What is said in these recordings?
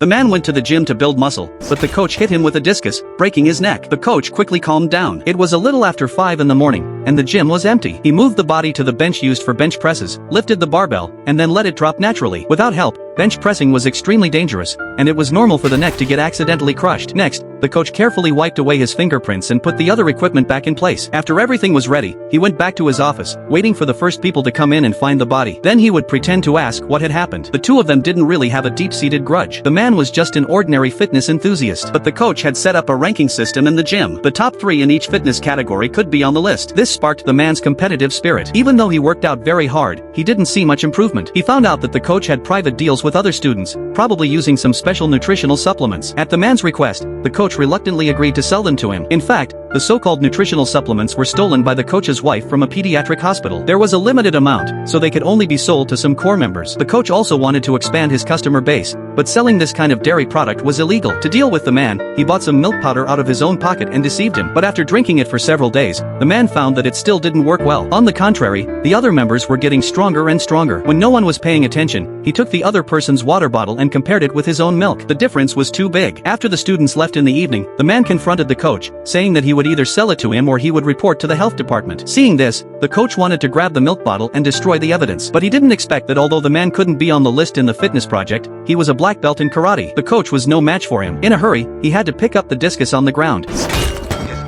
The man went to the gym to build muscle, but the coach hit him with a discus, breaking his neck. The coach quickly calmed down. It was a little after 5 in the morning, and the gym was empty. He moved the body to the bench used for bench presses, lifted the barbell, and then let it drop naturally. Without help, bench pressing was extremely dangerous, and it was normal for the neck to get accidentally crushed. Next, the coach carefully wiped away his fingerprints and put the other equipment back in place. After everything was ready, he went back to his office, waiting for the first people to come in and find the body. Then he would pretend to ask what had happened. The two of them didn't really have a deep-seated grudge. The man was just an ordinary fitness enthusiast, but the coach had set up a ranking system in the gym. The top 3 in each fitness category could be on the list. This sparked the man's competitive spirit. Even though he worked out very hard, he didn't see much improvement. He found out that the coach had private deals with other students, probably using some special nutritional supplements. At the man's request, the coach reluctantly agreed to sell them to him. In fact, the so-called nutritional supplements were stolen by the coach's wife from a pediatric hospital. There was a limited amount, so they could only be sold to some core members. The coach also wanted to expand his customer base, but selling this kind of dairy product was illegal. To deal with the man, he bought some milk powder out of his own pocket and deceived him. But after drinking it for several days, the man found that it still didn't work well. On the contrary, the other members were getting stronger and stronger. When no one was paying attention, he took the other person's water bottle and compared it with his own milk. The difference was too big. After the students left in the evening, the man confronted the coach, saying that he would either sell it to him or he would report to the health department. Seeing this, the coach wanted to grab the milk bottle and destroy the evidence. But he didn't expect that although the man couldn't be on the list in the fitness project, he was a black belt in karate. The coach was no match for him. In a hurry, he had to pick up the discus on the ground.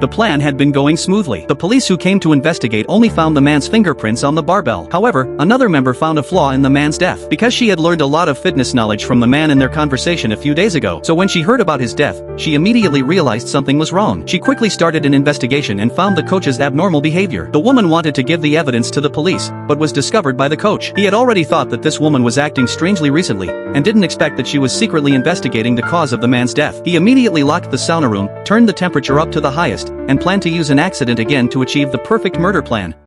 The plan had been going smoothly. The police who came to investigate only found the man's fingerprints on the barbell. However, another member found a flaw in the man's death. Because she had learned a lot of fitness knowledge from the man in their conversation a few days ago, so when she heard about his death, she immediately realized something was wrong. She quickly started an investigation and found the coach's abnormal behavior. The woman wanted to give the evidence to the police, but was discovered by the coach. He had already thought that this woman was acting strangely recently, and didn't expect that she was secretly investigating the cause of the man's death. He immediately locked the sauna room, turned the temperature up to the highest, and planned to use an accident again to achieve the perfect murder plan.